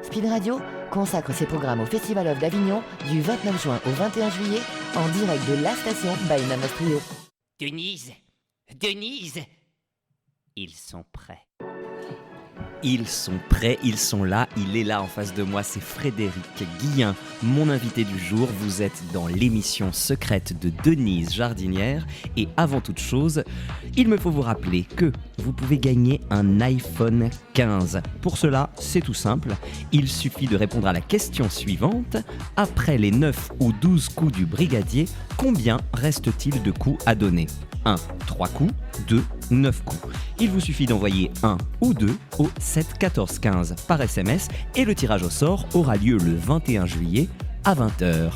Speed Radio consacre ses programmes au Festival of d'Avignon du 29 juin au 21 juillet en direct de la station by Namas Trio. Denise, ils sont prêts. Ils sont prêts, ils sont là, il est là en face de moi, c'est Frédéric Guillen, mon invité du jour. Vous êtes dans l'émission secrète de Denise Jardinière et avant toute chose, il me faut vous rappeler que vous pouvez gagner un iPhone 15. Pour cela, c'est tout simple, il suffit de répondre à la question suivante. Après les 9 ou 12 coups du brigadier, combien reste-t-il de coups à donner ? 1, 3 coups, 2, 9 coups. Il vous suffit d'envoyer 1 ou 2 au 7 14 15 par SMS et le tirage au sort aura lieu le 21 juillet à 20h.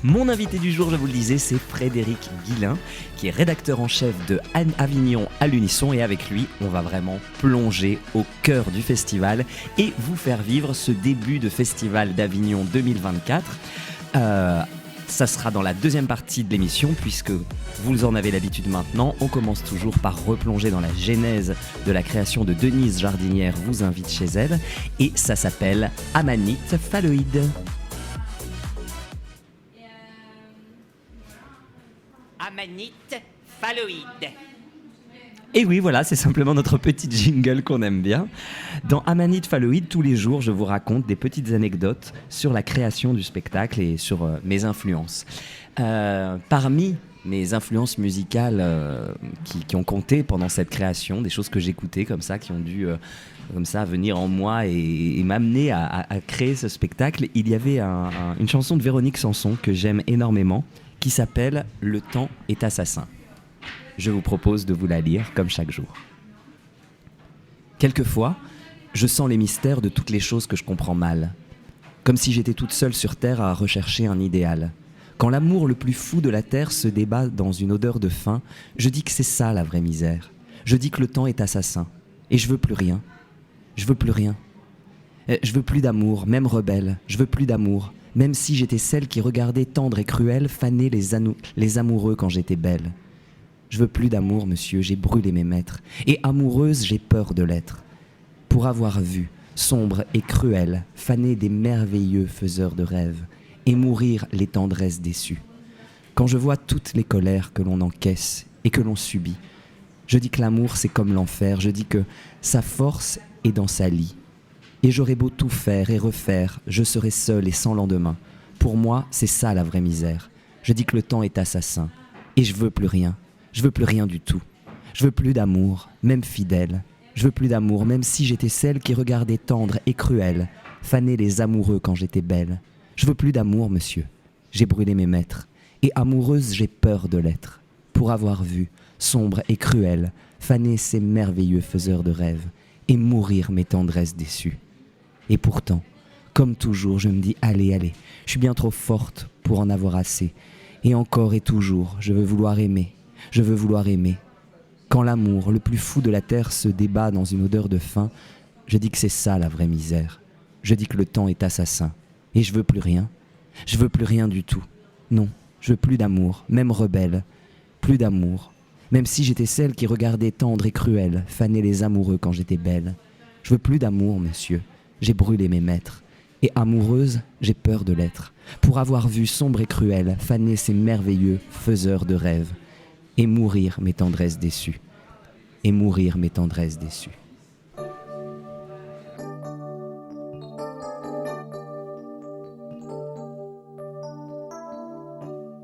Mon invité du jour, je vous le disais, c'est Frédéric Guillen, qui est rédacteur en chef de Avignon à l'Unisson, et avec lui, on va vraiment plonger au cœur du festival et vous faire vivre ce début de festival d'Avignon 2024. Ça sera dans la deuxième partie de l'émission, puisque vous en avez l'habitude maintenant. On commence toujours par replonger dans la genèse de la création de Denise Jardinière vous invite chez elle, et ça s'appelle Amanite Phalloïde. Amanite Phalloïde. Et oui, voilà, c'est simplement notre petit jingle qu'on aime bien. Dans Amanite Phalloïde, tous les jours, je vous raconte des petites anecdotes sur la création du spectacle et sur mes influences. Parmi mes influences musicales qui ont compté pendant cette création, des choses que j'écoutais comme ça, qui ont dû comme ça venir en moi et m'amener à créer ce spectacle, il y avait une chanson de Véronique Sanson que j'aime énormément, qui s'appelle « Le temps est assassin ». Je vous propose de vous la lire comme chaque jour. Quelquefois, je sens les mystères de toutes les choses que je comprends mal, comme si j'étais toute seule sur terre à rechercher un idéal. Quand l'amour le plus fou de la terre se débat dans une odeur de faim, je dis que c'est ça la vraie misère. Je dis que le temps est assassin, et je veux plus rien. Je veux plus rien. Je veux plus d'amour, même rebelle. Je veux plus d'amour, même si j'étais celle qui regardait tendre et cruelle faner les amoureux quand j'étais belle. Je veux plus d'amour, monsieur, j'ai brûlé mes maîtres. Et amoureuse, j'ai peur de l'être. Pour avoir vu, sombre et cruel, faner des merveilleux faiseurs de rêves, et mourir les tendresses déçues. Quand je vois toutes les colères que l'on encaisse et que l'on subit, je dis que l'amour c'est comme l'enfer, je dis que sa force est dans sa lie. Et j'aurais beau tout faire et refaire, je serai seul et sans lendemain. Pour moi, c'est ça la vraie misère. Je dis que le temps est assassin, et je veux plus rien. Je veux plus rien du tout. Je veux plus d'amour, même fidèle. Je veux plus d'amour, même si j'étais celle qui regardait tendre et cruelle, faner les amoureux quand j'étais belle. Je veux plus d'amour, monsieur. J'ai brûlé mes maîtres. Et amoureuse, j'ai peur de l'être. Pour avoir vu, sombre et cruel, faner ces merveilleux faiseurs de rêves, et mourir mes tendresses déçues. Et pourtant, comme toujours, je me dis, allez, allez, je suis bien trop forte pour en avoir assez. Et encore et toujours, je veux vouloir aimer. Je veux vouloir aimer. Quand l'amour, le plus fou de la terre, se débat dans une odeur de faim, je dis que c'est ça la vraie misère. Je dis que le temps est assassin. Et je veux plus rien. Je veux plus rien du tout. Non, je veux plus d'amour, même rebelle. Plus d'amour. Même si j'étais celle qui regardait tendre et cruelle, faner les amoureux quand j'étais belle. Je veux plus d'amour, monsieur. J'ai brûlé mes maîtres. Et amoureuse, j'ai peur de l'être. Pour avoir vu sombre et cruel, faner ces merveilleux faiseurs de rêves. Et mourir mes tendresses déçues. Et mourir mes tendresses déçues.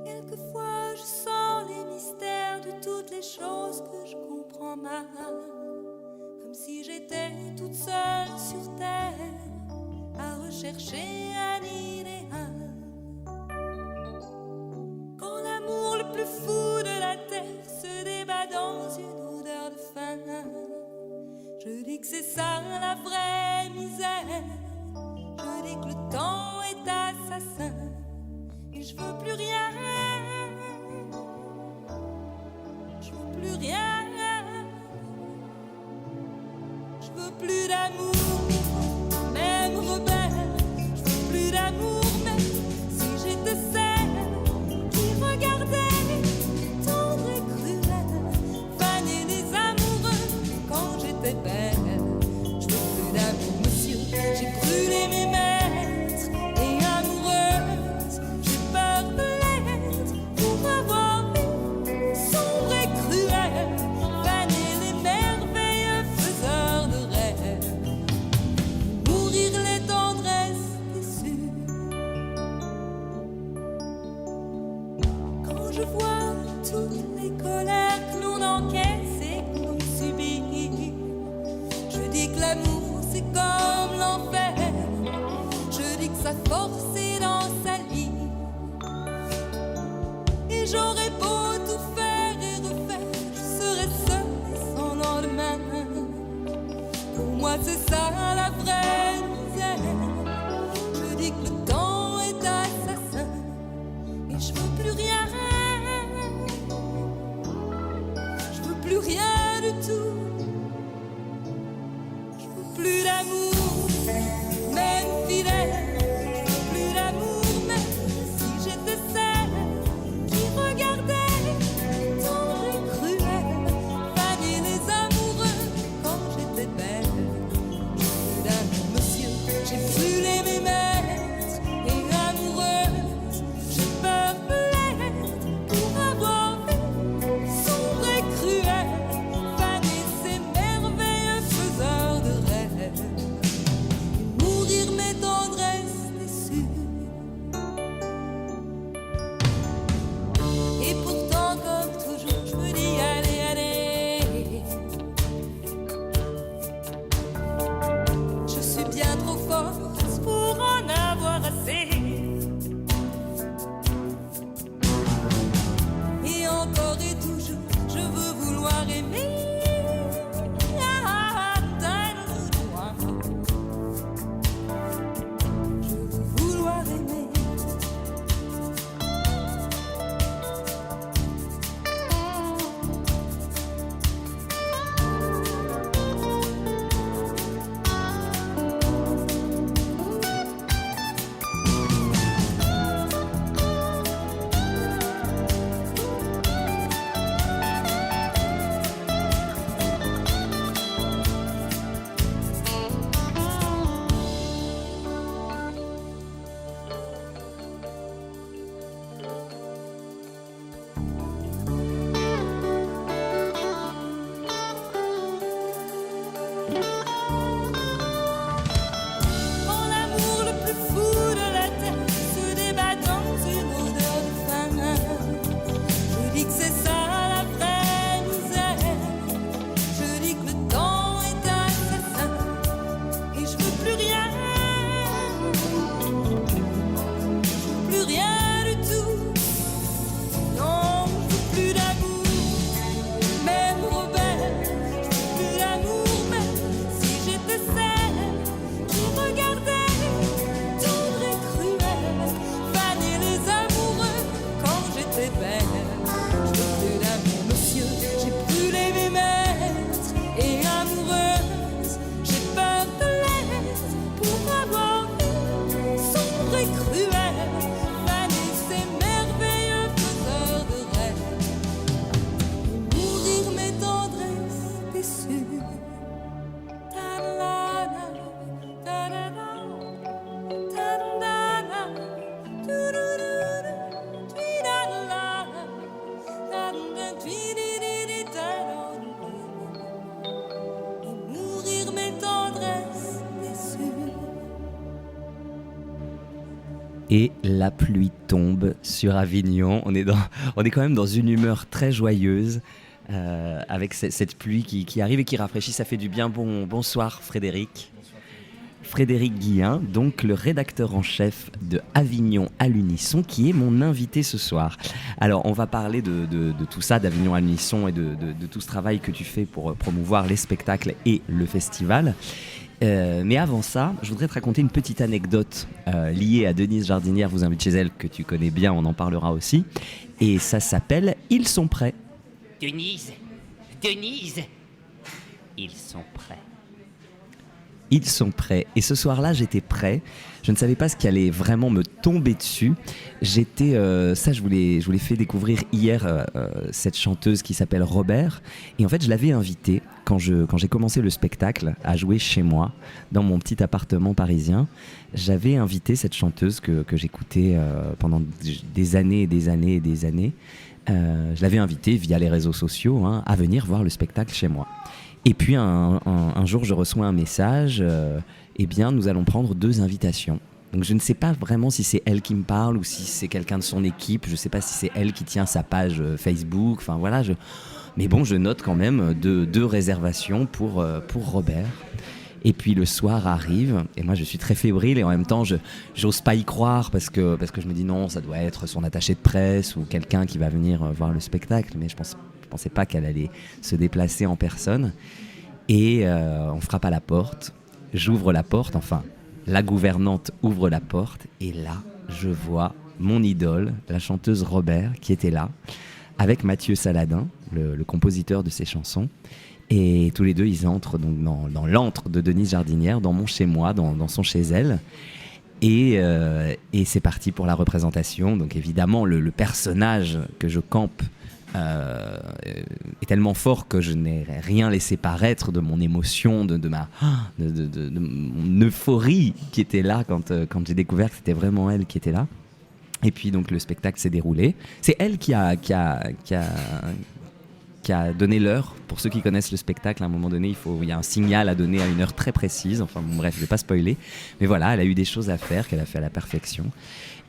Quelquefois je sens les mystères de toutes les choses que je comprends mal, comme si j'étais toute seule sur terre à rechercher un idéal. Quand l'amour le plus fou de la terre se débat dans une odeur de faim, je dis que c'est ça la vraie misère. Je dis que le temps est assassin et je veux plus rien. Je veux plus rien. Je veux plus d'amour, même rebelle. Je veux plus d'amour, même si j'étais celle qui regardait tendre et cruelle, faner les amoureux quand j'étais belle. Je veux plus d'amour, monsieur, j'ai brûlé mes sa force et dans sa vie. Et j'aurais beau tout faire et refaire, je serais seule et sans lendemain. Pour moi c'est ça la vraie misère. Je dis que le temps est assassin et je veux plus rien. Je veux plus rien du tout. Je veux plus d'amour, même fidèle. Je veux plus d'amour, même si j'étais celle qui regardait tendre et cruel faner les amoureux quand j'étais belle. Je veux plus d'amour, monsieur, j'ai brûlé mes maîtres et amoureuse. J'ai peur de l'être pour avoir vu sombre et cruel faner ces merveilleux faiseurs de rêves et mourir mes tendresses déçues. Et pourtant comme toujours je me dis allez, allez. Je suis bien trop forte pour en avoir assez. Et encore et toujours je veux vouloir aimer. Je veux vouloir aimer. Quand l'amour le plus fou de la terre se débat dans une odeur de faim, je dis que c'est ça la vraie misère. Je dis que le temps est assassin et je veux plus rien. Je veux plus rien du tout. Non, je veux plus d'amour, même Robert. Je veux plus d'amour, même si j'étais celle qui regardait tendre et cruel faner les amoureux quand j'étais belle. Je veux plus d'amour, monsieur, j'ai brûlé mes maîtres et amoureuses. J'ai peur de l'être pour avoir vu sombre et cruel faner ces merveilleux faiseurs de rêves et mourir mes tendresses déçues. Ta-da-da, ta-da-da, ta-da-da, tu-du-du-du, tui-da-da, ta-da-da, tui-di-di-di-da-da. Et mourir mes tendresses déçues. Et la pluie tombe sur Avignon. On est quand même dans une humeur très joyeuse avec cette pluie qui arrive et qui rafraîchit. Ça fait du bien. Bonsoir Frédéric. Frédéric Guillen, donc le rédacteur en chef de Avignon à l'unisson, qui est mon invité ce soir. Alors on va parler de tout ça, d'Avignon à l'unisson et de tout ce travail que tu fais pour promouvoir les spectacles et le festival. Mais avant ça, je voudrais te raconter une petite anecdote liée à Denise Jardinière, vous invite chez elle, que tu connais bien, on en parlera aussi. Et ça s'appelle « Ils sont prêts ». Denise, ils sont prêts. Ils sont prêts. Et ce soir-là, j'étais prêt. Je ne savais pas ce qui allait vraiment me tomber dessus. Je vous l'ai fait découvrir hier, cette chanteuse qui s'appelle Robert. Et en fait, je l'avais invitée quand j'ai commencé le spectacle à jouer chez moi, dans mon petit appartement parisien. J'avais invité cette chanteuse que j'écoutais pendant des années et des années et des années. Je l'avais invitée via les réseaux sociaux à venir voir le spectacle chez moi. Et puis un jour, je reçois un message, eh bien, nous allons prendre 2 invitations. Donc je ne sais pas vraiment si c'est elle qui me parle ou si c'est quelqu'un de son équipe. Je ne sais pas si c'est elle qui tient sa page Facebook. Enfin voilà, mais bon, je note quand même 2 réservations pour Robert. Et puis le soir arrive, et moi je suis très fébrile, et en même temps j'ose pas y croire parce que je me dis non, ça doit être son attaché de presse ou quelqu'un qui va venir voir le spectacle, mais je pensais pas qu'elle allait se déplacer en personne. Et on frappe à la porte, j'ouvre la porte, enfin la gouvernante ouvre la porte, et là je vois mon idole, la chanteuse Robert, qui était là, avec Mathieu Saladin, le compositeur de ces chansons. Et tous les deux, ils entrent donc dans l'antre de Denise Jardinière, dans mon chez-moi, dans son chez-elle. Et c'est parti pour la représentation. Donc évidemment, le personnage que je campe est tellement fort que je n'ai rien laissé paraître de mon émotion, de mon euphorie qui était là quand j'ai découvert que c'était vraiment elle qui était là. Et puis donc le spectacle s'est déroulé. C'est elle qui a donné l'heure. Pour ceux qui connaissent le spectacle, à un moment donné, il y a un signal à donner à une heure très précise. Enfin bon, bref, je vais pas spoiler. Mais voilà, elle a eu des choses à faire qu'elle a fait à la perfection.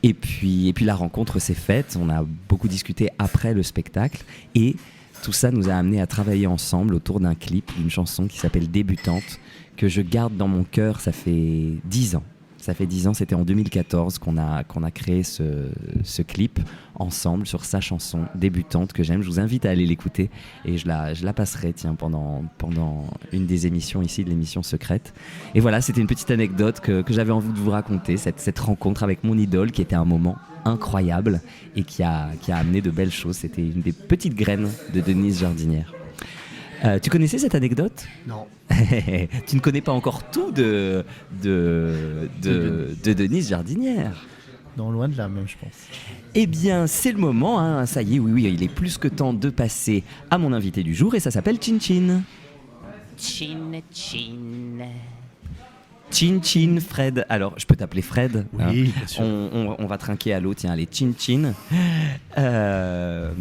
Et puis la rencontre s'est faite. On a beaucoup discuté après le spectacle. Et tout ça nous a amené à travailler ensemble autour d'un clip, d'une chanson qui s'appelle Débutante, que je garde dans mon cœur. Ça fait 10 ans. Ça fait 10 ans, c'était en 2014 qu'on a créé ce clip ensemble sur sa chanson Débutante que j'aime. Je vous invite à aller l'écouter et je la passerai pendant une des émissions ici, de l'émission Secrète. Et voilà, c'était une petite anecdote que j'avais envie de vous raconter, cette rencontre avec mon idole qui était un moment incroyable et qui a amené de belles choses. C'était une des petites graines de Denise Jardinière. Tu connaissais cette anecdote ? Non. Tu ne connais pas encore tout de Denise Jardinière ? Non, loin de là même, je pense. Eh bien, c'est le moment, hein. Ça y est, oui, il est plus que temps de passer à mon invité du jour et ça s'appelle Chin Chin. Chin Chin. Chin Chin, Fred. Alors, je peux t'appeler Fred ? Oui, bien sûr. On va trinquer à l'eau, tiens, allez, Chin Chin.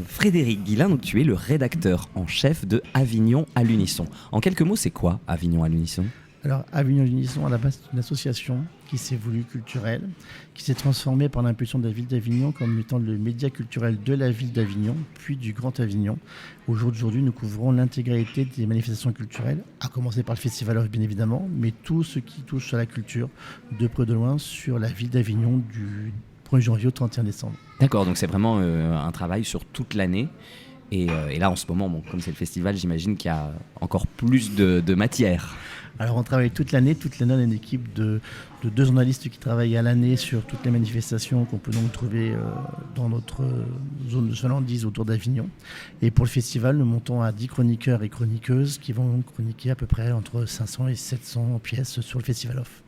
Frédéric Guillain, donc tu es le rédacteur en chef de Avignon à l'unisson. En quelques mots, c'est quoi Avignon à l'unisson ? Alors, Avignon à l'unisson, à la base, c'est une association qui s'est voulue culturelle, qui s'est transformée par l'impulsion de la ville d'Avignon comme étant le média culturel de la ville d'Avignon, puis du Grand Avignon. Au jour d'aujourd'hui, nous couvrons l'intégralité des manifestations culturelles, à commencer par le Festival Off, bien évidemment, mais tout ce qui touche à la culture, de près ou de loin, sur la ville d'Avignon du 1er janvier au 31 décembre. D'accord, donc c'est vraiment un travail sur toute l'année. Et là, en ce moment, bon, comme c'est le festival, j'imagine qu'il y a encore plus de matière. Alors on travaille toute l'année. Toute l'année, on a une équipe de 2 journalistes qui travaillent à l'année sur toutes les manifestations qu'on peut donc trouver dans notre zone de chalandise autour d'Avignon. Et pour le festival, nous montons à 10 chroniqueurs et chroniqueuses qui vont chroniquer à peu près entre 500 et 700 pièces sur le Festival Off.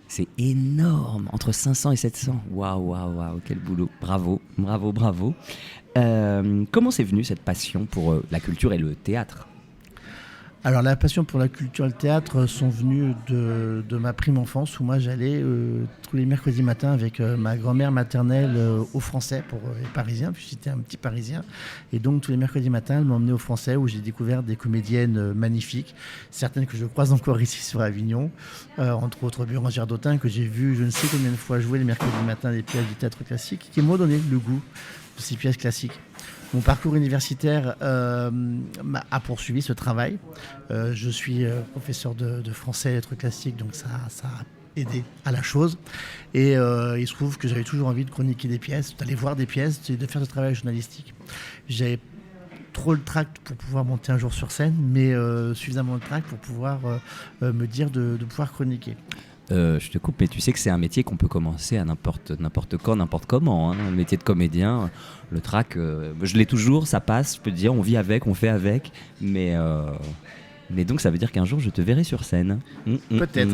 C'est énorme, entre 500 et 700. Waouh, quel boulot. Bravo. Comment c'est venu cette passion pour la culture et le théâtre ? Alors la passion pour la culture et le théâtre sont venues de ma prime enfance où moi j'allais tous les mercredis matins avec ma grand-mère maternelle au Français pour les Parisiens, puis j'étais un petit Parisien. Et donc tous les mercredis matins, elle m'emmenait au Français où j'ai découvert des comédiennes magnifiques, certaines que je croise encore ici sur Avignon, entre autres Bérangère Dautin que j'ai vu je ne sais combien de fois jouer les mercredis matins des pièces du théâtre classique qui m'ont donné le goût de ces pièces classiques. Mon parcours universitaire a poursuivi ce travail. Je suis professeur de français et lettres classiques, donc ça a aidé à la chose. Et il se trouve que j'avais toujours envie de chroniquer des pièces, d'aller voir des pièces et de faire ce travail journalistique. J'avais trop le tract pour pouvoir monter un jour sur scène, mais suffisamment le tract pour pouvoir me dire de pouvoir chroniquer. Je te coupe, mais tu sais que c'est un métier qu'on peut commencer à n'importe quand, n'importe comment. Le métier de comédien, le trac, je l'ai toujours, ça passe, je peux te dire, on vit avec, on fait avec. Mais donc ça veut dire qu'un jour je te verrai sur scène. Peut-être.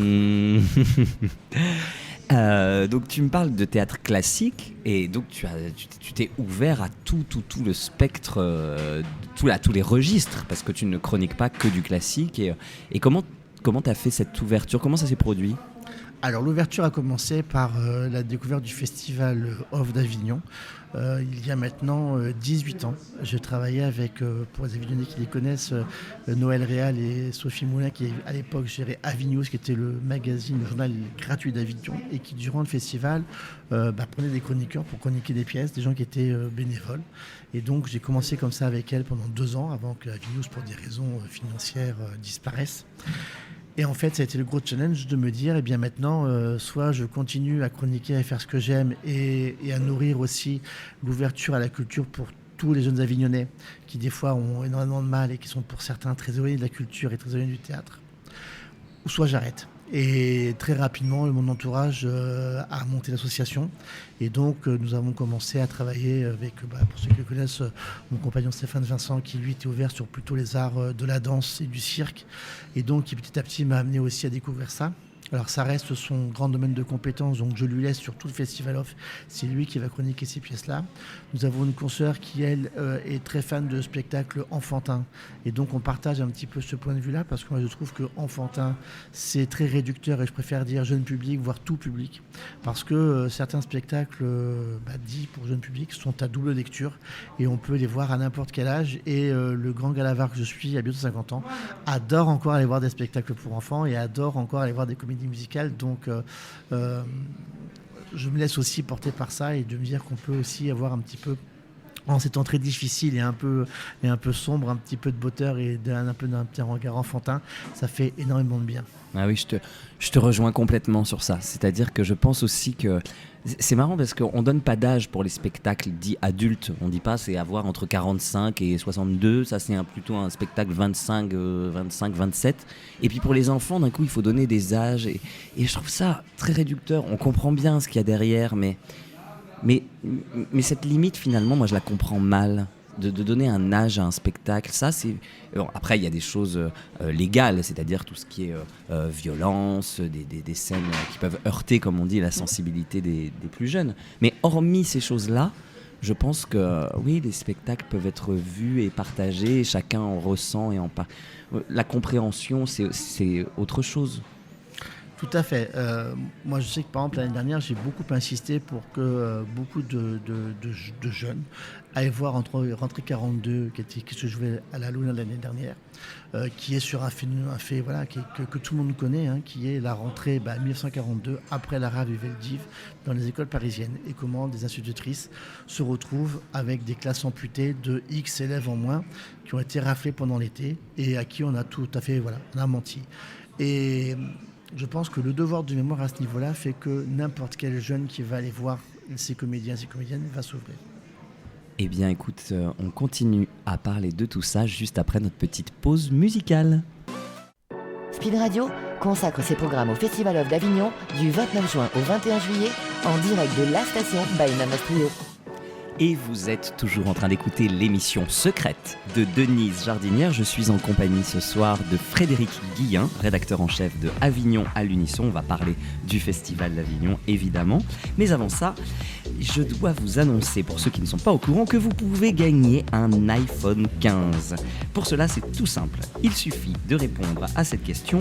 Donc tu me parles de théâtre classique et donc tu t'es ouvert à tout le spectre, tous les registres, parce que tu ne chroniques pas que du classique. Et comment tu as fait cette ouverture ? Comment ça s'est produit ? Alors l'ouverture a commencé par la découverte du Festival Off d'Avignon. Il y a maintenant 18 ans. Je travaillais avec, pour les Avignonnais qui les connaissent, Noël Réal et Sophie Moulin qui à l'époque géraient Avignews, qui était le magazine, le journal gratuit d'Avignon et qui durant le festival prenait des chroniqueurs pour chroniquer des pièces, des gens qui étaient bénévoles. Et donc j'ai commencé comme ça avec elle pendant 2 ans avant que Avignews, pour des raisons financières, disparaisse. Et en fait, ça a été le gros challenge de me dire, eh bien maintenant, soit je continue à chroniquer, à faire ce que j'aime et à nourrir aussi l'ouverture à la culture pour tous les jeunes Avignonnais qui des fois ont énormément de mal et qui sont pour certains très éloignés de la culture et très éloignés du théâtre. Ou soit j'arrête. Et très rapidement, mon entourage a monté l'association. Et donc, nous avons commencé à travailler avec, pour ceux qui le connaissent, mon compagnon Stéphane Vincent, qui lui était ouvert sur plutôt les arts de la danse et du cirque. Et donc, qui petit à petit m'a amené aussi à découvrir ça. Alors ça reste son grand domaine de compétences, donc je lui laisse sur tout le Festival Off. C'est lui qui va chroniquer ces pièces-là. Nous avons une consoeur qui, elle, est très fan de spectacles enfantins. Et donc on partage un petit peu ce point de vue-là, parce que moi je trouve que enfantin, c'est très réducteur, et je préfère dire jeune public, voire tout public. Parce que certains spectacles dits pour jeune public sont à double lecture, et on peut les voir à n'importe quel âge. Et le grand galavard que je suis, à bientôt 50 ans, adore encore aller voir des spectacles pour enfants, et adore encore aller voir des comédies musicale, donc je me laisse aussi porter par ça et de me dire qu'on peut aussi avoir un petit peu, en ces temps très difficiles et un peu sombre, un petit peu de beauté et un peu d'un petit regard enfantin, ça fait énormément de bien. Ah oui, je te rejoins complètement sur ça. C'est-à-dire que je pense aussi que c'est marrant parce qu'on donne pas d'âge pour les spectacles dits adultes. On dit pas c'est avoir entre 45 et 62. Ça, c'est plutôt un spectacle 25, 27. Et puis pour les enfants, d'un coup, il faut donner des âges. Et je trouve ça très réducteur. On comprend bien ce qu'il y a derrière, mais cette limite, finalement, moi, je la comprends mal. De donner un âge à un spectacle, ça c'est... Bon, après il y a des choses légales, c'est-à-dire tout ce qui est violence, des scènes qui peuvent heurter, comme on dit, la sensibilité des plus jeunes. Mais hormis ces choses-là, je pense que oui, les spectacles peuvent être vus et partagés, chacun en ressent et la compréhension, c'est autre chose. Tout à fait. Moi, je sais que par exemple, l'année dernière, j'ai beaucoup insisté pour que beaucoup de jeunes aillent voir Rentrée 42, qui se jouait à la Luna l'année dernière, qui est sur un fait voilà, que tout le monde connaît, hein, qui est la rentrée 1942, après la rave du Veldiv, dans les écoles parisiennes, et comment des institutrices se retrouvent avec des classes amputées de X élèves en moins, qui ont été raflés pendant l'été, et à qui on a tout à fait, voilà, on a menti. Et je pense que le devoir de mémoire à ce niveau-là fait que n'importe quel jeune qui va aller voir ces comédiens, ces comédiennes va s'ouvrir. Eh bien écoute, on continue à parler de tout ça juste après notre petite pause musicale. Speed Radio consacre ses programmes au Festival Off d'Avignon du 29 juin au 21 juillet en direct de la station by Namos Trio. Et vous êtes toujours en train d'écouter l'émission secrète de Denise Jardinière. Je suis en compagnie ce soir de Frédéric Guillen, rédacteur en chef de Avignon à l'Unisson. On va parler du Festival d'Avignon, évidemment. Mais avant ça, je dois vous annoncer, pour ceux qui ne sont pas au courant, que vous pouvez gagner un iPhone 15. Pour cela, c'est tout simple. Il suffit de répondre à cette question.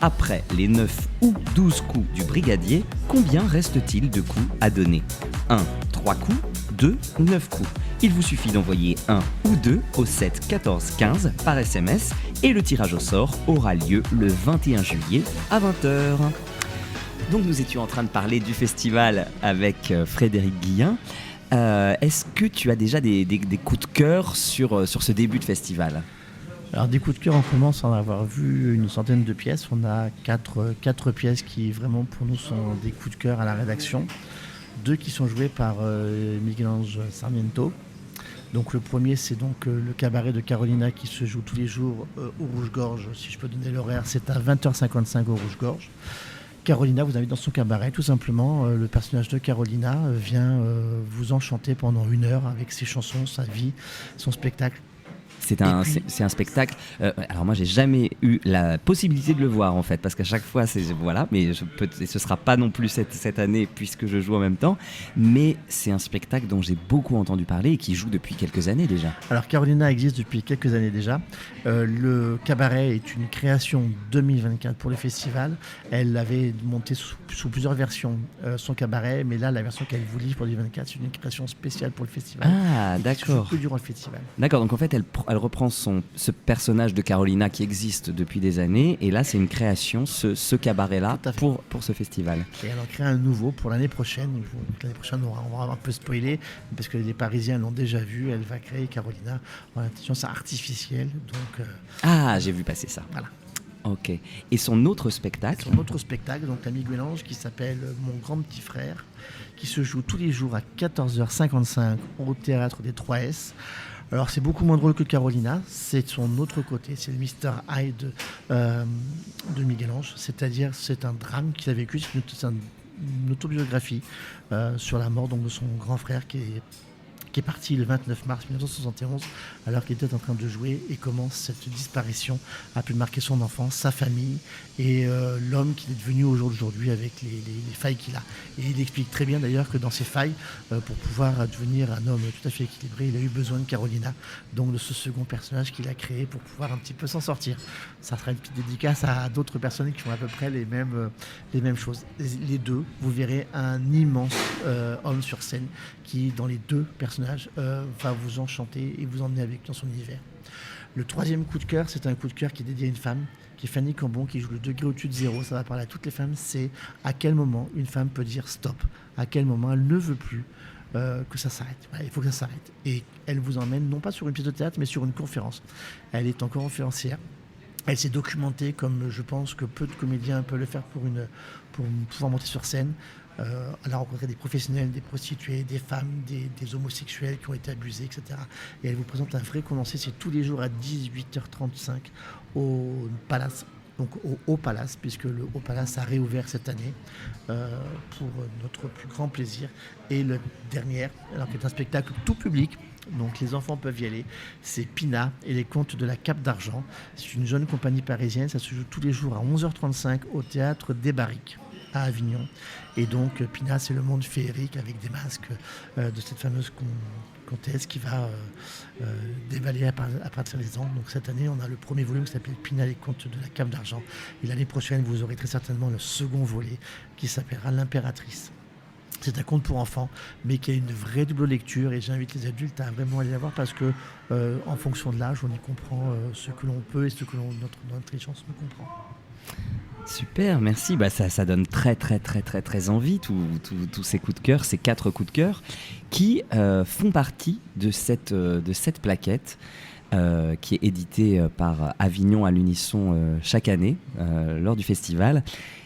Après les 9 ou 12 coups du brigadier, combien reste-t-il de coups à donner ? 1, 3 coups. 2 ou 9 coups. Il vous suffit d'envoyer 1 ou 2 au 7 14 15 par SMS et le tirage au sort aura lieu le 21 juillet à 20h. Donc nous étions en train de parler du festival avec Frédéric Guillen. Est-ce que tu as déjà des coups de cœur sur ce début de festival ? Alors des coups de cœur, on commence à en avoir vu une centaine de pièces. On a 4 pièces qui vraiment pour nous sont des coups de cœur à la rédaction. 2 qui sont joués par Miguel-Ange Sarmiento. Donc le premier, c'est donc le cabaret de Carolina qui se joue tous les jours au Rouge-Gorge. Si je peux donner l'horaire, c'est à 20h55 au Rouge-Gorge. Carolina vous invite dans son cabaret, tout simplement. Le personnage de Carolina vient vous enchanter pendant 1 heure avec ses chansons, sa vie, son spectacle. C'est un spectacle. Alors moi, j'ai jamais eu la possibilité de le voir en fait, parce qu'à chaque fois, voilà, mais ce sera pas non plus cette année puisque je joue en même temps. Mais c'est un spectacle dont j'ai beaucoup entendu parler et qui joue depuis quelques années déjà. Alors Carolina existe depuis quelques années déjà. Le cabaret est une création 2024 pour le festival. Elle avait monté sous plusieurs versions son cabaret, mais là, la version qu'elle vous livre pour 2024, c'est une création spéciale pour le festival. Ah, d'accord. Que durant le festival. D'accord, donc en fait, elle reprend ce personnage de Carolina qui existe depuis des années, et là c'est une création, ce cabaret-là pour ce festival. Et elle en crée un nouveau pour l'année prochaine. L'année prochaine on va un peu spoiler parce que les Parisiens l'ont déjà vu. Elle va créer Carolina en intelligence artificielle. Donc, j'ai vu passer ça. Voilà. Ok. Et son autre spectacle? Son autre spectacle, donc la Miguel Ange, qui s'appelle Mon grand petit frère, qui se joue tous les jours à 14h55 au Théâtre des 3S. Alors c'est beaucoup moins drôle que Carolina, c'est de son autre côté, c'est le Mr. Hyde de Miguel Ange, c'est-à-dire c'est un drame qu'il a vécu, c'est une autobiographie sur la mort donc, de son grand frère qui est parti le 29 mars 1971 alors qu'il était en train de jouer, et comment cette disparition a pu marquer son enfance, sa famille et l'homme qu'il est devenu au jour d'aujourd'hui avec les failles qu'il a. Et il explique très bien d'ailleurs que dans ces failles, pour pouvoir devenir un homme tout à fait équilibré, il a eu besoin de Carolina, donc de ce second personnage qu'il a créé pour pouvoir un petit peu s'en sortir. Ça sera une petite dédicace à d'autres personnes qui font à peu près les mêmes choses. Les deux, vous verrez un immense homme sur scène qui, dans les deux personnages, va vous enchanter et vous emmener avec dans son univers. Le troisième coup de cœur, c'est un coup de cœur qui est dédié à une femme, qui est Fanny Cambon, qui joue le degré au-dessus de zéro. Ça va parler à toutes les femmes. C'est à quel moment une femme peut dire stop, à quel moment elle ne veut plus que ça s'arrête. Voilà, il faut que ça s'arrête. Et elle vous emmène non pas sur une pièce de théâtre, mais sur une conférence. Elle est encore conférencière. Elle s'est documentée comme je pense que peu de comédiens peuvent le faire pour pouvoir monter sur scène. Elle a rencontré des professionnels, des prostituées, des femmes, des homosexuels qui ont été abusés, etc. Et elle vous présente un vrai condensé. C'est tous les jours à 18h35 au Palace. Donc au Haut Palace, puisque le Haut Palace a réouvert cette année pour notre plus grand plaisir. Et le dernier, alors qui est un spectacle tout public, donc les enfants peuvent y aller, c'est Pina et les contes de la Cape d'Argent. C'est une jeune compagnie parisienne, ça se joue tous les jours à 11h35 au Théâtre des Barriques à Avignon. Et donc Pina, c'est le monde féerique avec des masques de cette fameuse comtesse qui va dévaler à partir des ans. Donc cette année, on a le premier volume qui s'appelle Pina, les contes de la Cape d'Argent. Et l'année prochaine, vous aurez très certainement le second volet qui s'appellera L'Impératrice. C'est un conte pour enfants, mais qui a une vraie double lecture, et j'invite les adultes à vraiment aller la voir parce que, en fonction de l'âge, on y comprend ce que l'on peut et ce que notre intelligence nous comprend. Super, merci. Bah ça donne très envie, tous ces coups de cœur, ces 4 coups de cœur, qui font partie de cette plaquette qui est éditée par Avignon à l'Unisson chaque année lors du festival,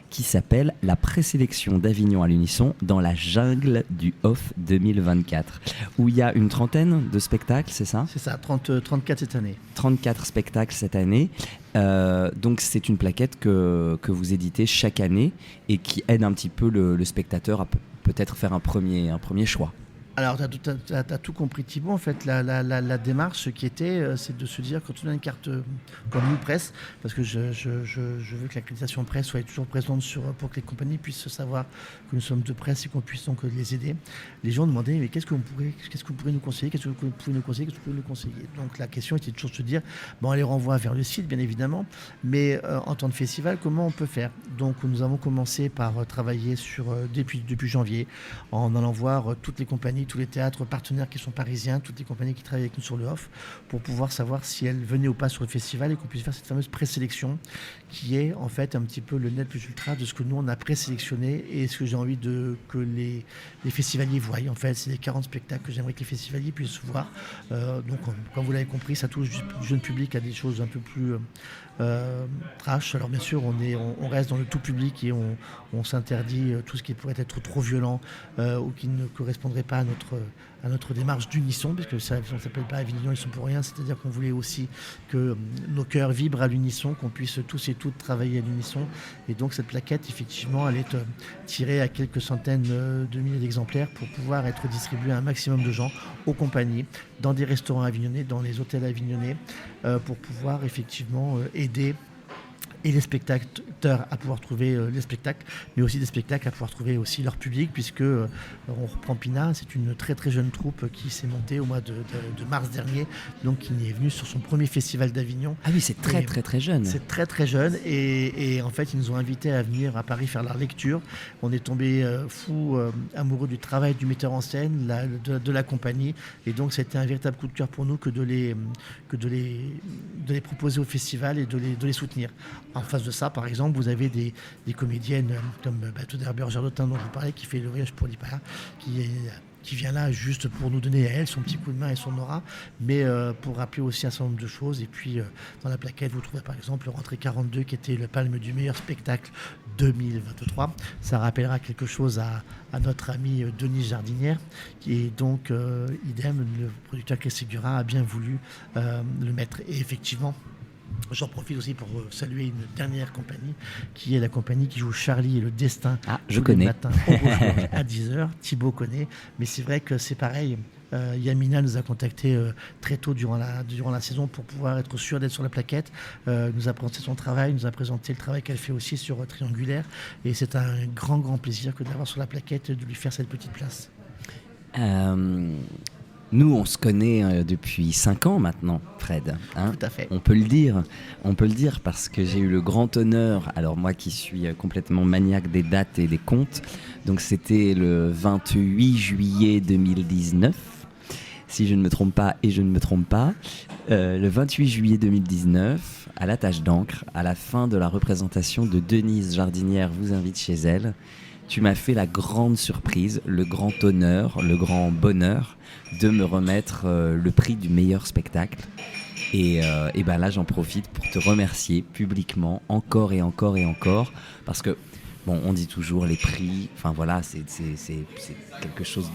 qui s'appelle La présélection d'Avignon à l'Unisson dans la jungle du Off 2024, où il y a une trentaine de spectacles, c'est ça ? C'est ça, 34 cette année. 34 spectacles cette année. Donc c'est une plaquette que vous éditez chaque année et qui aide un petit peu le spectateur à peut-être faire un premier choix. Alors, tu as tout compris, Thibaut. En fait, la démarche qui était, c'est de se dire, quand on a une carte comme nous, presse, parce que je veux que l'accréditation presse soit toujours présente pour que les compagnies puissent savoir que nous sommes de presse et qu'on puisse donc les aider. Les gens demandaient, mais qu'est-ce que vous pourrez nous conseiller ? Qu'est-ce que vous pouvez nous conseiller ? Qu'est-ce que vous pouvez nous conseiller ? Donc, la question était toujours de se dire, bon, on les renvoie vers le site, bien évidemment, mais en temps de festival, comment on peut faire ? Donc, nous avons commencé par travailler depuis janvier, en allant voir toutes les compagnies, tous les théâtres partenaires qui sont parisiens, toutes les compagnies qui travaillent avec nous sur le off, pour pouvoir savoir si elles venaient ou pas sur le festival et qu'on puisse faire cette fameuse présélection qui est en fait un petit peu le net plus ultra de ce que nous on a présélectionné et ce que j'ai envie que les festivaliers voient. En fait, c'est les 40 spectacles que j'aimerais que les festivaliers puissent voir. Donc, comme vous l'avez compris, ça touche du jeune public à des choses un peu plus trash. Alors bien sûr, on reste dans le tout public et on s'interdit tout ce qui pourrait être trop violent ou qui ne correspondrait pas à notre démarche d'unisson, puisque ça ne s'appelle pas Avignon, ils sont pour rien, c'est-à-dire qu'on voulait aussi que nos cœurs vibrent à l'unisson, qu'on puisse tous et toutes travailler à l'unisson. Et donc cette plaquette, effectivement, elle est tirée à quelques centaines de milliers d'exemplaires pour pouvoir être distribuée à un maximum de gens, aux compagnies, dans des restaurants avignonnais, dans les hôtels avignonnais, pour pouvoir effectivement aider et les spectateurs à pouvoir trouver les spectacles, mais aussi des spectacles à pouvoir trouver aussi leur public, puisque on reprend Pina, c'est une très très jeune troupe qui s'est montée au mois de mars dernier, donc qui est venue sur son premier festival d'Avignon. Ah oui, c'est très jeune. C'est très très jeune, et en fait ils nous ont invités à venir à Paris faire leur lecture. On est tombé fou amoureux du travail du metteur en scène, de la compagnie, et donc c'était un véritable coup de cœur pour nous que de les proposer au festival et de les soutenir. En face de ça, par exemple, vous avez des comédiennes comme tout d'abord Bergère d'Autun dont je vous parlais, qui fait le voyage pour l'Ipala, qui qui vient là juste pour nous donner à elle son petit coup de main et son aura, mais pour rappeler aussi un certain nombre de choses. Et puis dans la plaquette, vous trouvez par exemple le Rentrée 42 qui était le palme du meilleur spectacle 2023. Ça rappellera quelque chose à notre amie Denise Jardinière, et donc idem, le producteur Chris Segura a bien voulu le mettre. Et effectivement, j'en profite aussi pour saluer une dernière compagnie, qui est la compagnie qui joue Charlie et le Destin. Ah, je tous connais. les matins au Rouge à 10h. Thibaut connaît, mais c'est vrai que c'est pareil. Yamina nous a contacté très tôt durant la saison pour pouvoir être sûr d'être sur la plaquette. Nous a présenté son travail, nous a présenté le travail qu'elle fait aussi sur Triangulaire. Et c'est un grand plaisir que d'avoir sur la plaquette et de lui faire cette petite place. Nous, on se connaît depuis 5 ans maintenant, Fred. Hein, tout à fait. On peut le dire parce que j'ai eu le grand honneur, alors moi qui suis complètement maniaque des dates et des comptes, donc c'était le 28 juillet 2019, si je ne me trompe pas, et je ne me trompe pas, le 28 juillet 2019, à la Tache d'encre, à la fin de la représentation de Denise Jardinière vous invite chez elle, tu m'as fait la grande surprise, le grand honneur, le grand bonheur de me remettre le prix du meilleur spectacle. Et ben là, j'en profite pour te remercier publiquement, encore et encore et encore, parce que, bon, on dit toujours les prix, enfin voilà, c'est quelque chose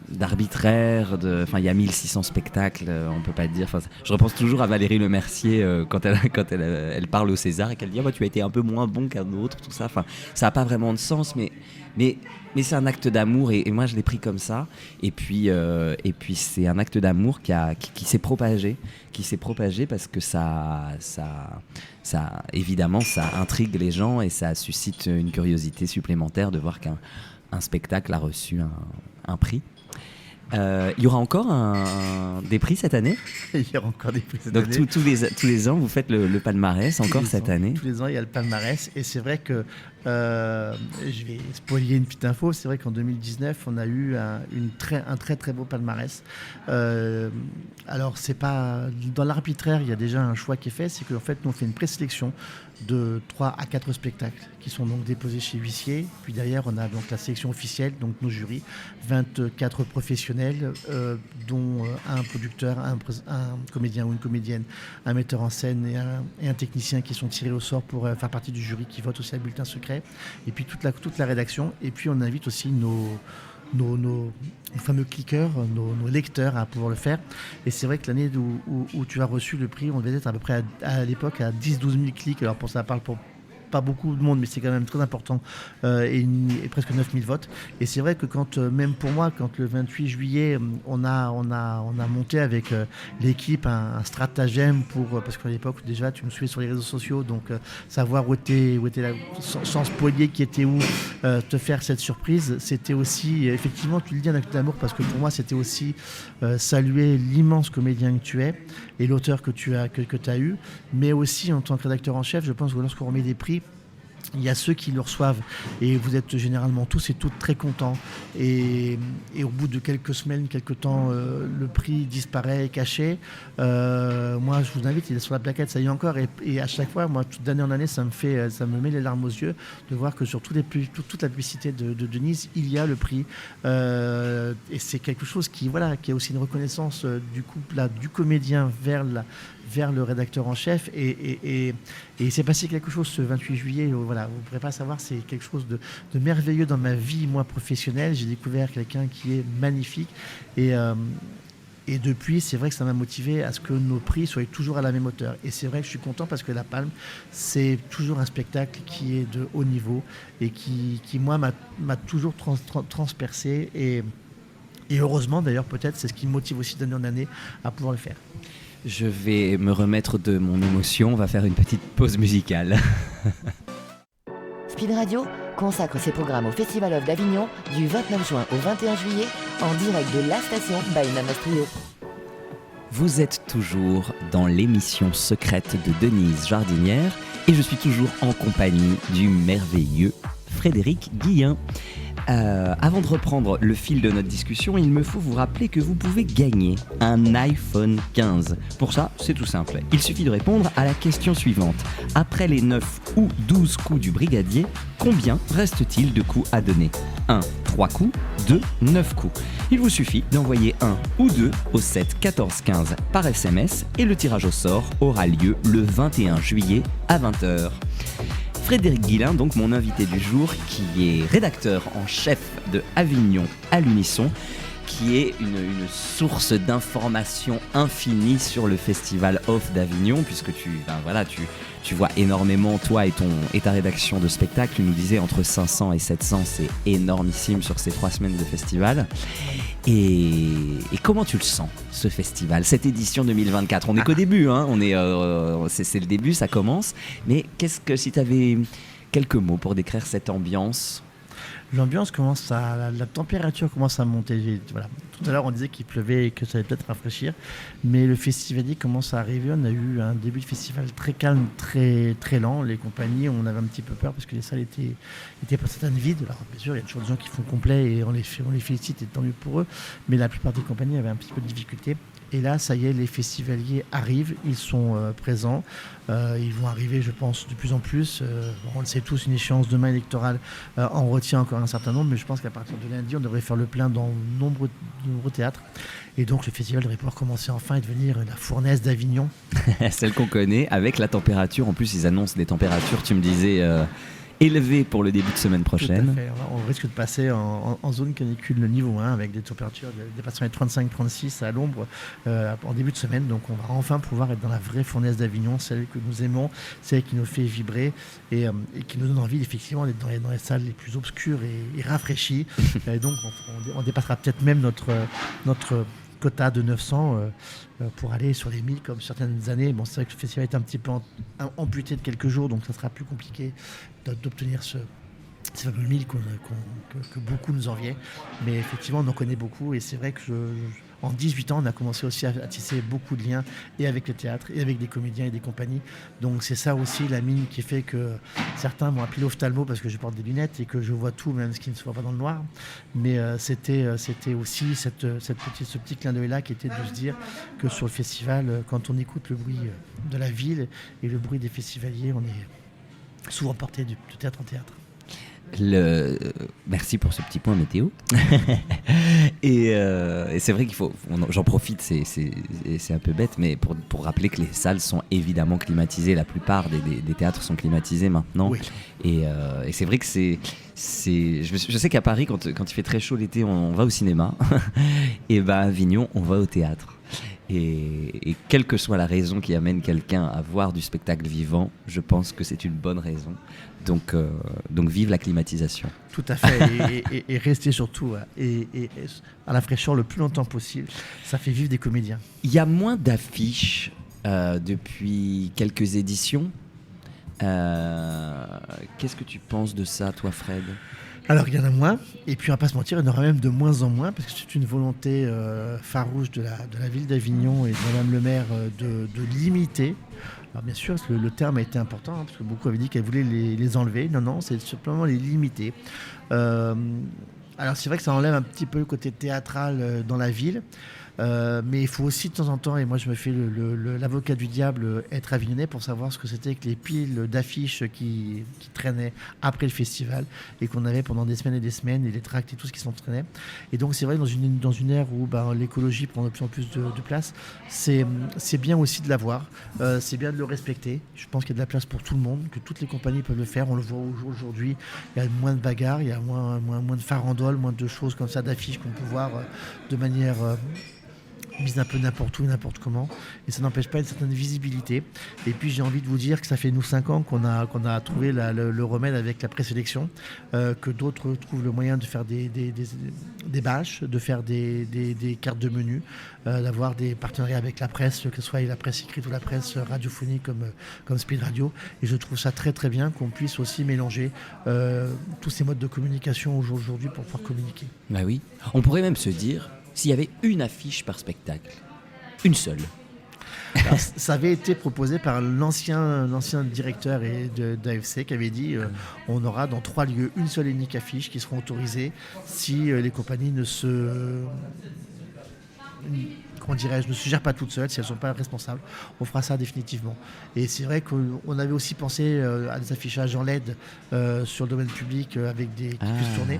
d'arbitraire, enfin il y a 1600 spectacles, on peut pas dire. Je repense toujours à Valérie Lemercier quand elle parle au César et qu'elle dit tu as été un peu moins bon qu'un autre, tout ça. Enfin, ça a pas vraiment de sens, mais c'est un acte d'amour et moi je l'ai pris comme ça. Et puis c'est un acte d'amour qui s'est propagé, parce que ça évidemment ça intrigue les gens et ça suscite une curiosité supplémentaire de voir qu'un spectacle a reçu un prix. Il y aura encore des prix cette année. Il y aura encore des prix cette Donc année. tous les ans, vous faites le palmarès encore cette année. Tous les ans, il y a le palmarès. Et c'est vrai que, je vais spoiler une petite info, c'est vrai qu'en 2019, on a eu un très beau palmarès. Alors, c'est pas dans l'arbitraire, il y a déjà un choix qui est fait, c'est qu'en fait, nous, on fait une présélection de 3 à 4 spectacles qui sont donc déposés chez Huissier. Puis derrière, on a donc la sélection officielle, donc nos jurys, 24 professionnels, dont un producteur, un comédien ou une comédienne, un metteur en scène et un technicien qui sont tirés au sort pour faire partie du jury qui vote aussi à bulletin secret. Et puis toute la rédaction. Et puis on invite aussi nos fameux cliqueurs, nos lecteurs à pouvoir le faire. Et c'est vrai que l'année où tu as reçu le prix, on devait être à peu près à l'époque à 10-12 000 clics. Alors pour ça parle pour pas beaucoup de monde, mais c'est quand même très important, et presque 9000 votes. Et c'est vrai que même pour moi, quand le 28 juillet, on a monté avec l'équipe un stratagème parce qu'à l'époque, déjà, tu me suivais sur les réseaux sociaux, donc savoir où était sans spoiler qui était où, te faire cette surprise, c'était aussi, effectivement, tu le dis, un acte d'amour, parce que pour moi, c'était aussi saluer l'immense comédien que tu es et l'auteur que tu as eu, mais aussi en tant que rédacteur en chef, je pense que lorsqu'on remet des prix, il y a ceux qui le reçoivent et vous êtes généralement tous et toutes très contents et au bout de quelques semaines, quelques temps, le prix disparaît, est caché. Moi je vous invite, il est sur la plaquette, ça y est encore, et à chaque fois, moi d'année en année, ça me met les larmes aux yeux de voir que sur toute la publicité de Denise, il y a le prix, et c'est quelque chose qui est aussi une reconnaissance du couple là, du comédien vers le rédacteur en chef, et il s'est passé quelque chose ce 28 juillet, voilà, vous ne pourrez pas savoir, c'est quelque chose de merveilleux dans ma vie, moi, professionnelle. J'ai découvert quelqu'un qui est magnifique, et depuis, c'est vrai que ça m'a motivé à ce que nos prix soient toujours à la même hauteur. Et c'est vrai que je suis content parce que La Palme, c'est toujours un spectacle qui est de haut niveau et qui moi, m'a toujours transpercé, et heureusement, d'ailleurs, peut-être, c'est ce qui me motive aussi d'année en année à pouvoir le faire. Je vais me remettre de mon émotion, on va faire une petite pause musicale. Speed Radio consacre ses programmes au Festival of d'Avignon du 29 juin au 21 juillet en direct de la station by Namas Trio. Vous êtes toujours dans l'émission secrète de Denise Jardinière et je suis toujours en compagnie du merveilleux Frédéric Guillen. Avant de reprendre le fil de notre discussion, il me faut vous rappeler que vous pouvez gagner un iPhone 15. Pour ça, c'est tout simple. Il suffit de répondre à la question suivante. Après les 9 ou 12 coups du brigadier, combien reste-t-il de coups à donner ? 1, 3 coups, 2, 9 coups. Il vous suffit d'envoyer 1 ou 2 au 7 14 15 par SMS et le tirage au sort aura lieu le 21 juillet à 20h. Frédéric Guillain, donc mon invité du jour, qui est rédacteur en chef de Avignon à l'Unisson, qui est une source d'informations infinie sur le Festival Off d'Avignon, puisque tu vois énormément, toi et ta rédaction de spectacle. Tu nous disais entre 500 et 700, c'est énormissime sur ces 3 semaines de festival. Et comment tu le sens, ce festival, cette édition 2024 ? On n'est qu'au début, hein, c'est le début, ça commence. Mais si tu avais quelques mots pour décrire cette ambiance ? L'ambiance commence la température commence à monter. Tout à l'heure, on disait qu'il pleuvait et que ça allait peut-être rafraîchir, mais le festivalier commence à arriver. On a eu un début de festival très calme, très, très lent. Les compagnies, on avait un petit peu peur parce que les salles étaient pour certaines vides. Alors, bien sûr, il y a toujours des gens qui font complet et on les félicite et tant mieux pour eux, mais la plupart des compagnies avaient un petit peu de difficulté. Et là, ça y est, les festivaliers arrivent, ils sont présents. Ils vont arriver, je pense, de plus en plus. On le sait tous, une échéance demain électorale en retient encore un certain nombre, mais je pense qu'à partir de lundi, on devrait faire le plein dans de nombreux théâtres. Et donc, le festival devrait pouvoir commencer enfin et devenir la fournaise d'Avignon. Celle qu'on connaît, avec la température. En plus, ils annoncent des températures, tu me disais, élevées pour le début de semaine prochaine. Tout à fait. On risque de passer en zone canicule niveau 1 avec des températures dépassant les 35-36 à l'ombre en début de semaine. Donc on va enfin pouvoir être dans la vraie fournaise d'Avignon, celle que nous aimons, celle qui nous fait vibrer et qui nous donne envie effectivement d'être dans les salles les plus obscures et rafraîchies. Et donc on dépassera peut-être même notre quota de 900 pour aller sur les 1000 comme certaines années. Bon, c'est vrai que le festival est un petit peu amputé de quelques jours, donc ça sera plus compliqué d'obtenir ces fameux 1000 que beaucoup nous enviaient. Mais effectivement, on en connaît beaucoup et c'est vrai que en 18 ans, on a commencé aussi à tisser beaucoup de liens et avec le théâtre et avec des comédiens et des compagnies. Donc c'est ça aussi la mine qui fait que certains m'ont appelé l'ophtalmo parce que je porte des lunettes et que je vois tout, même ce qui ne se voit pas dans le noir. Mais c'était aussi ce petit clin d'œil-là qui était de se dire que sur le festival, quand on écoute le bruit de la ville et le bruit des festivaliers, on est souvent porté de théâtre en théâtre. Merci pour ce petit point météo. et c'est vrai j'en profite, c'est un peu bête, mais pour rappeler que les salles sont évidemment climatisées. La plupart des théâtres sont climatisés maintenant. Oui. Et c'est vrai que je sais qu'à Paris, quand il fait très chaud l'été, on va au cinéma. Et à Avignon, on va au théâtre. Et quelle que soit la raison qui amène quelqu'un à voir du spectacle vivant, je pense que c'est une bonne raison. Donc vive la climatisation. Tout à fait. et rester surtout et à la fraîcheur le plus longtemps possible. Ça fait vivre des comédiens. Il y a moins d'affiches depuis quelques éditions. Qu'est-ce que tu penses de ça, toi, Fred ? Alors, il y en a moins, et puis on ne va pas se mentir, il y en aura même de moins en moins, parce que c'est une volonté farouche de la ville d'Avignon et de Madame le maire de limiter. Alors bien sûr, le terme a été important, parce que beaucoup avaient dit qu'elle voulait les enlever. Non, c'est simplement les limiter. Alors c'est vrai que ça enlève un petit peu le côté théâtral dans la ville. Mais il faut aussi de temps en temps, et moi je me fais l'avocat du diable, être avignonnais pour savoir ce que c'était que les piles d'affiches qui traînaient après le festival et qu'on avait pendant des semaines et les tracts et tout ce qui s'entraînait. Et donc c'est vrai que dans une ère où l'écologie prend de plus en plus de place, c'est bien aussi de l'avoir, c'est bien de le respecter. Je pense qu'il y a de la place pour tout le monde, que toutes les compagnies peuvent le faire. On le voit aujourd'hui, il y a moins de bagarres, il y a moins de farandoles, moins de choses comme ça, d'affiches qu'on peut voir de manière mise un peu n'importe où, n'importe comment, et ça n'empêche pas une certaine visibilité. Et puis j'ai envie de vous dire que ça fait nous 5 ans qu'on a trouvé le remède avec la présélection, que d'autres trouvent le moyen de faire des bâches, de faire des cartes de menu, d'avoir des partenariats avec la presse, que ce soit la presse écrite ou la presse radiophonique comme Speed Radio. Et je trouve ça très très bien qu'on puisse aussi mélanger tous ces modes de communication aujourd'hui pour pouvoir communiquer. Bah oui, on pourrait même se dire s'il y avait une affiche par spectacle, une seule. Alors, ça avait été proposé par l'ancien directeur d'AFC qui avait dit on aura dans 3 lieux une seule et unique affiche qui seront autorisées si les compagnies ne se comment dirais-je, ne se gèrent pas toutes seules, si elles ne sont pas responsables, on fera ça définitivement. Et c'est vrai qu'on avait aussi pensé à des affichages en LED sur le domaine public avec qui puissent tourner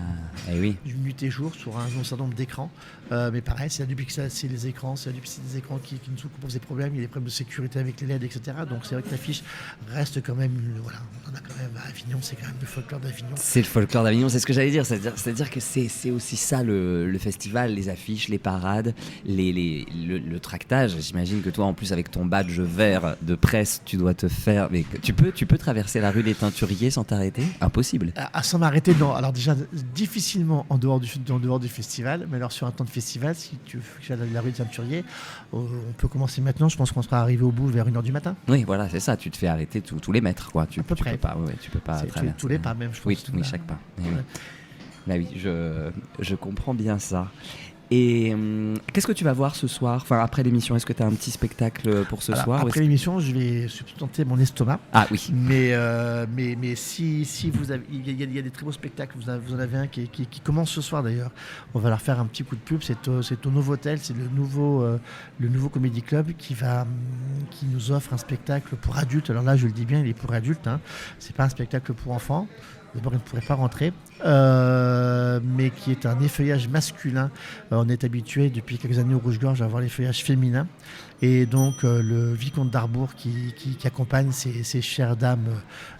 oui. nuit et jour sur un certain nombre d'écrans. Mais pareil, c'est les écrans, c'est des écrans qui nous posent des problèmes, il y a des problèmes de sécurité avec les LED, etc. Donc c'est vrai que l'affiche reste quand même, voilà, on en a quand même à Avignon, c'est quand même le folklore d'Avignon. C'est le folklore d'Avignon, c'est ce que j'allais dire. C'est-à-dire que c'est aussi ça le festival, les affiches, les parades, le tractage. J'imagine que toi, en plus, avec ton badge vert de presse, tu dois te faire. Mais tu peux traverser la rue des Teinturiers sans t'arrêter ? Impossible. Sans m'arrêter, non. Alors déjà, difficilement en dehors du festival, mais alors sur un temps de festival, si tu fais la rue des Teinturiers, on peut commencer maintenant. Je pense qu'on sera arrivé au bout vers 1h du matin. Oui, voilà, c'est ça. Tu te fais arrêter tous les mètres, quoi. À peu près. Tu peux pas traverser. Tous les pas, même, je pense. Oui, chaque pas. Oui. Bah oui, je comprends bien ça. Et qu'est-ce que tu vas voir ce soir ? Enfin, après l'émission, est-ce que tu as un petit spectacle pour ce soir ? Après l'émission, je vais substanter mon estomac. Ah oui. Mais si vous avez, il y a des très beaux spectacles. Vous en avez un qui commence ce soir d'ailleurs. On va leur faire un petit coup de pub. C'est au Novotel, c'est le nouveau Comedy Club qui nous offre un spectacle pour adultes. Alors là, je le dis bien, il est pour adultes. Hein. C'est pas un spectacle pour enfants. D'abord, il ne pourrait pas rentrer, mais qui est un effeuillage masculin. On est habitué depuis quelques années au Rouge-Gorge à avoir l'effeuillage féminin. Et donc, le vicomte d'Arbour qui accompagne ces chères dames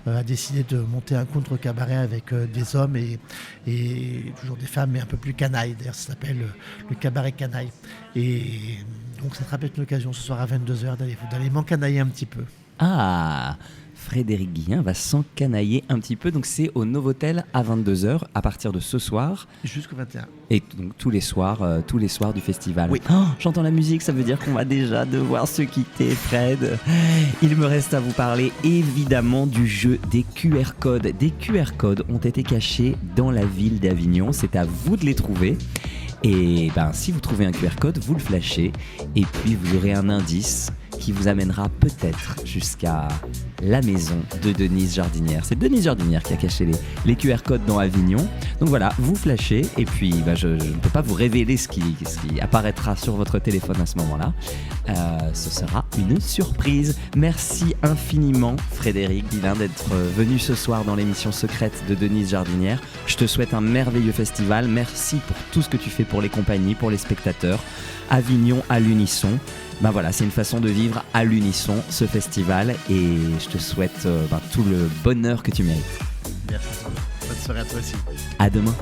a décidé de monter un contre-cabaret avec des hommes et toujours des femmes, mais un peu plus canailles. D'ailleurs, ça s'appelle le cabaret canaille. Et donc, ça sera peut-être une occasion ce soir à 22h d'aller m'encanailler un petit peu. Ah, Frédéric Guillen va s'encanailler un petit peu. Donc c'est au Novotel à 22h à partir de ce soir. Jusqu'au 21. Et donc tous les soirs du festival. Oui. Oh, j'entends la musique, ça veut dire qu'on va déjà devoir se quitter, Fred. Il me reste à vous parler évidemment du jeu des QR codes. Des QR codes ont été cachés dans la ville d'Avignon. C'est à vous de les trouver. Et si vous trouvez un QR code, vous le flashez. Et puis vous aurez un indice qui vous amènera peut-être jusqu'à la maison de Denise Jardinière. C'est Denise Jardinière qui a caché les QR codes dans Avignon. Donc voilà, vous flashez et puis je ne peux pas vous révéler ce qui apparaîtra sur votre téléphone à ce moment-là. Ce sera une surprise. Merci infiniment Frédéric Guillen d'être venu ce soir dans l'émission secrète de Denise Jardinière. Je te souhaite un merveilleux festival. Merci pour tout ce que tu fais pour les compagnies, pour les spectateurs. Avignon à l'unisson. Voilà, c'est une façon de vivre à l'unisson ce festival et je te souhaite tout le bonheur que tu mérites. Merci. Bonne soirée à toi aussi. À demain.